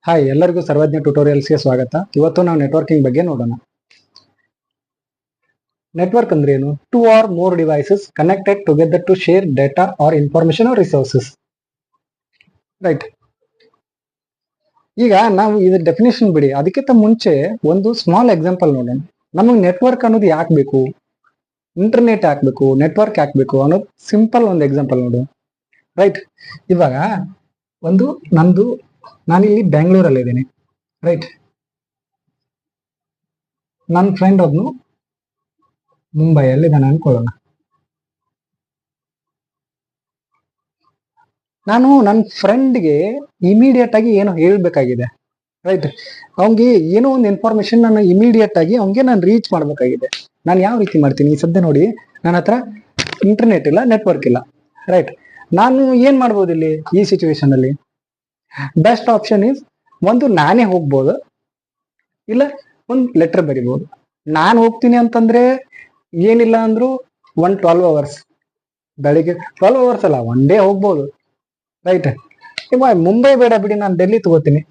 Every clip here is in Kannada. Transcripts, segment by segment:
ಹಾಯ್, ಎಲ್ಲರಿಗೂ ಸರ್ವಜ್ಞ ಟ್ಯುಟೋರಿಯಲ್ಸ್ಗೆ ಸ್ವಾಗತ. ಇವತ್ತು ನಾವು ನೆಟ್ವರ್ಕಿಂಗ್ ಬಗ್ಗೆ ನೋಡೋಣ. ನೆಟ್ವರ್ಕ್ ಅಂದ್ರೆ ಏನು? Two or more devices connected together to share data or information or resources. Right. ಈಗ ನಾವು ಇದ್ರ ಡೆಫಿನೇಷನ್ ಬಿಡಿ, ಅದಕ್ಕಿಂತ ಮುಂಚೆ ಒಂದು ಸ್ಮಾಲ್ ಎಕ್ಸಾಂಪಲ್ ನೋಡೋಣ. ನಮಗೆ ನೆಟ್ವರ್ಕ್ ಅನ್ನೋದು ಯಾಕೆ ಬೇಕು, ಇಂಟರ್ನೆಟ್ ಹಾಕ್ಬೇಕು, ನೆಟ್ವರ್ಕ್ ಹಾಕ್ಬೇಕು ಅನ್ನೋದು ಸಿಂಪಲ್ ಒಂದು ಎಕ್ಸಾಂಪಲ್ ನೋಡು. ರೈಟ್. ಇವಾಗ ಒಂದು ನಾನಿಲ್ಲಿ ಬೆಂಗಳೂರಲ್ಲಿ ಇದ್ದೀನಿ. ರೈಟ್. ನನ್ನ ಫ್ರೆಂಡ್ ಒಬ್ನು ಮುಂಬೈಯಲ್ಲಿ ಇದ್ದಾನೆ ಅನ್ಕೊಳ್ಳೋಣ. ನಾನು ನನ್ನ ಫ್ರೆಂಡ್ಗೆ ಇಮಿಡಿಯೇಟ್ ಆಗಿ ಏನೋ ಹೇಳ್ಬೇಕಾಗಿದೆ. ರೈಟ್. ಅವ್ನಿಗೆ ಏನೋ ಒಂದು ಇನ್ಫಾರ್ಮೇಶನ್ ನಾನು ಇಮಿಡಿಯೇಟ್ ಆಗಿ ಅವ್ನಿಗೆ ನಾನು ರೀಚ್ ಮಾಡ್ಬೇಕಾಗಿದೆ. ನಾನು ಯಾವ ರೀತಿ ಮಾಡ್ತೀನಿ? ಈ ಸದ್ಯ ನೋಡಿ, ನನ್ನ ಹತ್ರ ಇಂಟರ್ನೆಟ್ ಇಲ್ಲ, ನೆಟ್ವರ್ಕ್ ಇಲ್ಲ. ರೈಟ್. ನಾನು ಏನ್ ಮಾಡ್ಬೋದು ಇಲ್ಲಿ ಈ ಸಿಚುವೇಶನ್ ಅಲ್ಲಿ? ಬೆಸ್ಟ್ ಆಪ್ಷನ್ ಇಸ್, ಒಂದು ನಾನೇ ಹೋಗ್ಬೋದು, ಇಲ್ಲ ಒಂದು ಲೆಟರ್ ಬರಿಬೋದು. ನಾನು ಹೋಗ್ತೀನಿ ಅಂತಂದ್ರೆ ಏನಿಲ್ಲ ಅಂದ್ರು 12 ಅವರ್ಸ್, ಬೆಳಿಗ್ಗೆ 12 ಅವರ್ಸ್ ಅಲ್ಲ, ಒನ್ ಡೇ ಹೋಗ್ಬೋದು. ರೈಟ್. ಇವಾಗ ಮುಂಬೈ ಬೇಡ ಬಿಡಿ, ನಾನು ಡೆಲ್ಲಿ ತಗೋತೀನಿ.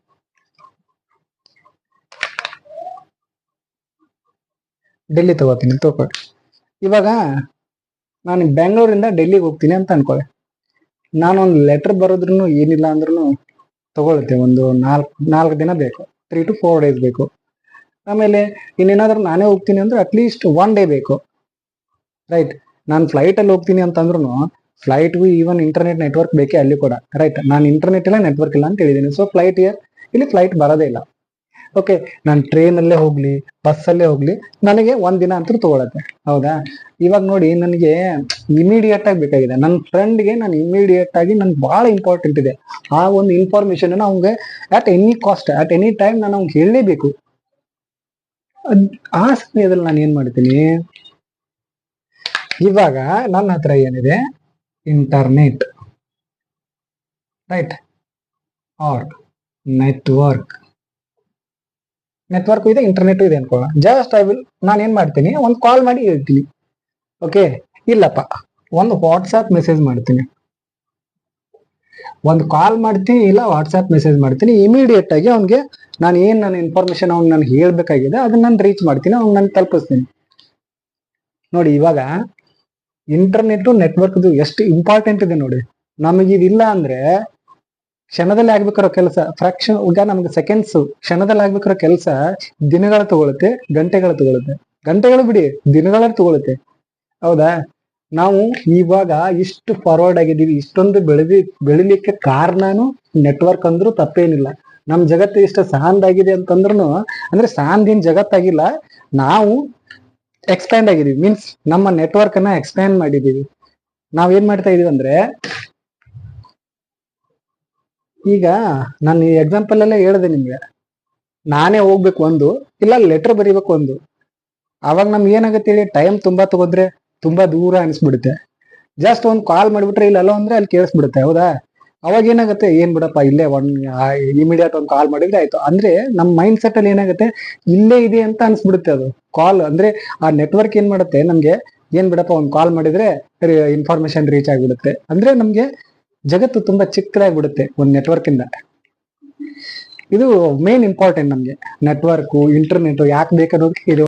ತಗೋಕೊಳ್ಳಿ. ಇವಾಗ ನಾನು ಬೆಂಗಳೂರಿಂದ ಡೆಲ್ಲಿಗೆ ಹೋಗ್ತೀನಿ ಅಂತ ಅನ್ಕೊಳ್ಳಿ. ನಾನೊಂದು ಲೆಟರ್ ಬರೋದ್ರೂ ಏನಿಲ್ಲ ಅಂದ್ರೂ ತಗೊಳುತ್ತೆ ಒಂದು 4 ದಿನ ಬೇಕು, 3 to 4 days ಬೇಕು. ಆಮೇಲೆ ಇನ್ನೇನಾದ್ರೂ ನಾನೇ ಹೋಗ್ತೀನಿ ಅಂದ್ರೆ ಅಟ್ಲೀಸ್ಟ್ 1 day ಬೇಕು. ರೈಟ್. ನಾನು ಫ್ಲೈಟ್ ಅಲ್ಲಿ ಹೋಗ್ತೀನಿ ಅಂತಂದ್ರು ಫ್ಲೈಟ್ಗೂ ಈವನ್ ಇಂಟರ್ನೆಟ್ ನೆಟ್ವರ್ಕ್ ಬೇಕೇ ಅಲ್ಲಿ ಕೂಡ. ರೈಟ್. ನಾನು ಇಂಟರ್ನೆಟ್ ಇಲ್ಲ, ನೆಟ್ವರ್ಕ್ ಇಲ್ಲ ಅಂತ ಹೇಳಿದ್ದೀನಿ. ಸೊ ಇಲ್ಲಿ ಫ್ಲೈಟ್ ಬರೋದೇ ಇಲ್ಲ. ಓಕೆ, ನಾನು ಟ್ರೈನಲ್ಲೇ ಹೋಗ್ಲಿ, ಬಸ್ಸಲ್ಲೇ ಹೋಗ್ಲಿ, ನನಗೆ 1 ದಿನ ಅಂತೂ ತಗೊಳತ್ತೆ. ಹೌದಾ? ಇವಾಗ ನೋಡಿ, ನನಗೆ ಇಮಿಡಿಯೇಟ್ ಆಗಿ ಬೇಕಾಗಿದೆ. ನನ್ನ ಫ್ರೆಂಡ್ಗೆ ನಾನು ಇಮಿಡಿಯೇಟ್ ಆಗಿ ನನ್ಗೆ ಬಹಳ ಇಂಪಾರ್ಟೆಂಟ್ ಇದೆ. ಆ ಒಂದು ಇನ್ಫಾರ್ಮೇಶನ್ ಅವ್ಗೆ at any cost, at any time ನಾನು ಅವ್ಗೆ ಹೇಳಲೇಬೇಕು. ಆ ಸಮಯದಲ್ಲಿ ನಾನು ಏನ್ ಮಾಡ್ತೀನಿ? ಇವಾಗ ನನ್ನ ಹತ್ರ ಏನಿದೆ? ಇಂಟರ್ನೆಟ್. ರೈಟ್. ಆರ್ ನೆಟ್ವರ್ಕ್ ಇದೆ, ಇಂಟರ್ನೆಟ್ ಇದೆ ಅನ್ಕೊಳ್ಳೋಣ. ಜಸ್ಟ್ ನಾನು ಏನ್ ಮಾಡ್ತೀನಿ? ಒಂದು ಕಾಲ್ ಮಾಡಿ ಹೇಳ್ತೀನಿ. ಓಕೆ, ಇಲ್ಲಪ್ಪ, ಒಂದು ವಾಟ್ಸ್ಆಪ್ ಮೆಸೇಜ್ ಮಾಡ್ತೀನಿ, ಒಂದು ಕಾಲ್ ಮಾಡ್ತೀನಿ, ಇಲ್ಲ ವಾಟ್ಸ್ಆಪ್ ಮೆಸೇಜ್ ಮಾಡ್ತೀನಿ. ಇಮಿಡಿಯೇಟ್ ಆಗಿ ಅವ್ನಿಗೆ ನನ್ನ ಇನ್ಫಾರ್ಮೇಶನ್ ಅವ್ನು ನನ್ಗೆ ಹೇಳ್ಬೇಕಾಗಿದೆ ಅದನ್ನ ನಾನು ರೀಚ್ ಮಾಡ್ತೀನಿ, ಅವ್ನು ನಾನು ತಲುಪಿಸ್ತೀನಿ. ನೋಡಿ, ಇವಾಗ ಇಂಟರ್ನೆಟ್ ನೆಟ್ವರ್ಕ್ ಎಷ್ಟು ಇಂಪಾರ್ಟೆಂಟ್ ಇದೆ ನೋಡಿ. ನಮಗಿದಿಲ್ಲ ಅಂದ್ರೆ ಕ್ಷಣದಲ್ಲಿ ಆಗ್ಬೇಕಾರೋ ಕೆಲಸ ಫ್ರಾಕ್ಷನ್, ಈಗ ನಮ್ಗೆ ಸೆಕೆಂಡ್ಸ್, ಕ್ಷಣದಲ್ಲಿ ಆಗ್ಬೇಕಾರೋ ಕೆಲಸ ದಿನಗಳು ತಗೊಳುತ್ತೆ, ಗಂಟೆಗಳು ಬಿಡಿ, ದಿನಗಳಲ್ಲಿ ತಗೊಳುತ್ತೆ. ಹೌದಾ? ನಾವು ಇವಾಗ ಇಷ್ಟು ಫಾರ್ವರ್ಡ್ ಆಗಿದ್ದೀವಿ, ಇಷ್ಟೊಂದು ಬೆಳಿಲಿಕ್ಕೆ ಕಾರಣನು ನೆಟ್ವರ್ಕ್ ಅಂದ್ರೂ ತಪ್ಪೇನಿಲ್ಲ. ನಮ್ ಜಗತ್ತು ಇಷ್ಟು ಸಹಾಂದಾಗಿದೆ ಅಂತಂದ್ರೂ, ಅಂದ್ರೆ ಸಹಾಂದಿನ ಜಗತ್ತಾಗಿಲ್ಲ, ನಾವು ಎಕ್ಸ್ಪ್ಯಾಂಡ್ ಆಗಿದೀವಿ. ಮೀನ್ಸ್ ನಮ್ಮ ನೆಟ್ವರ್ಕ್ ಅನ್ನ ಎಕ್ಸ್ಪ್ಯಾಂಡ್ ಮಾಡಿದೀವಿ. ನಾವ್ ಏನ್ ಮಾಡ್ತಾ ಇದೀವಿ ಅಂದ್ರೆ, ಈಗ ನಾನು ಈ ಎಕ್ಸಾಂಪಲ್ ಅಲ್ಲೇ ಹೇಳಿದೆ ನಿಮ್ಗೆ, ನಾನೇ ಹೋಗ್ಬೇಕು ಒಂದು, ಇಲ್ಲ ಲೆಟರ್ ಬರೀಬೇಕು ಒಂದು. ಅವಾಗ ನಮ್ಗೆ ಏನಾಗುತ್ತೆ ಹೇಳಿ? ಟೈಮ್ ತುಂಬಾ ತಗೋದ್ರೆ ತುಂಬಾ ದೂರ ಅನಿಸ್ಬಿಡುತ್ತೆ. ಜಸ್ಟ್ ಒಂದು ಕಾಲ್ ಮಾಡಿಬಿಟ್ರೆ ಇಲ್ಲ ಅಂದ್ರೆ ಅಲ್ಲಿ ಕೇಳಿಸ್ಬಿಡುತ್ತೆ. ಹೌದಾ? ಅವಾಗ ಏನಾಗುತ್ತೆ? ಏನ್ ಬಿಡಪ್ಪ, ಇಲ್ಲೇ ಇಮಿಡಿಯೇಟ್ ಒಂದು ಕಾಲ್ ಮಾಡಿದ್ರೆ ಆಯ್ತು. ಅಂದ್ರೆ ನಮ್ಮ ಮೈಂಡ್ ಸೆಟ್ ಅಲ್ಲಿ ಏನಾಗುತ್ತೆ? ಇಲ್ಲೇ ಇದೆ ಅಂತ ಅನ್ಸ್ಬಿಡುತ್ತೆ. ಅದು ಕಾಲ್ ಅಂದ್ರೆ ಆ ನೆಟ್ವರ್ಕ್ ಏನ್ ಮಾಡುತ್ತೆ ನಮ್ಗೆ? ಏನ್ ಬಿಡಪ್ಪ, ಒಂದು ಕಾಲ್ ಮಾಡಿದ್ರೆ ಇನ್ಫಾರ್ಮೇಶನ್ ರೀಚ್ ಆಗಿಬಿಡುತ್ತೆ. ಅಂದ್ರೆ ನಮ್ಗೆ ಜಗತ್ತು ತುಂಬಾ ಚಿಕ್ಕದಾಗ್ಬಿಡುತ್ತೆ ಒಂದು ನೆಟ್ವರ್ಕ್ ಇಂದ. ಇದು ಮೇನ್ ಇಂಪಾರ್ಟೆಂಟ್ ನಮ್ಗೆ. ನೆಟ್ವರ್ಕ್, ಇಂಟರ್ನೆಟ್ ಯಾಕೆ ಬೇಕನ್ನೋದಕ್ಕೆ ಇದು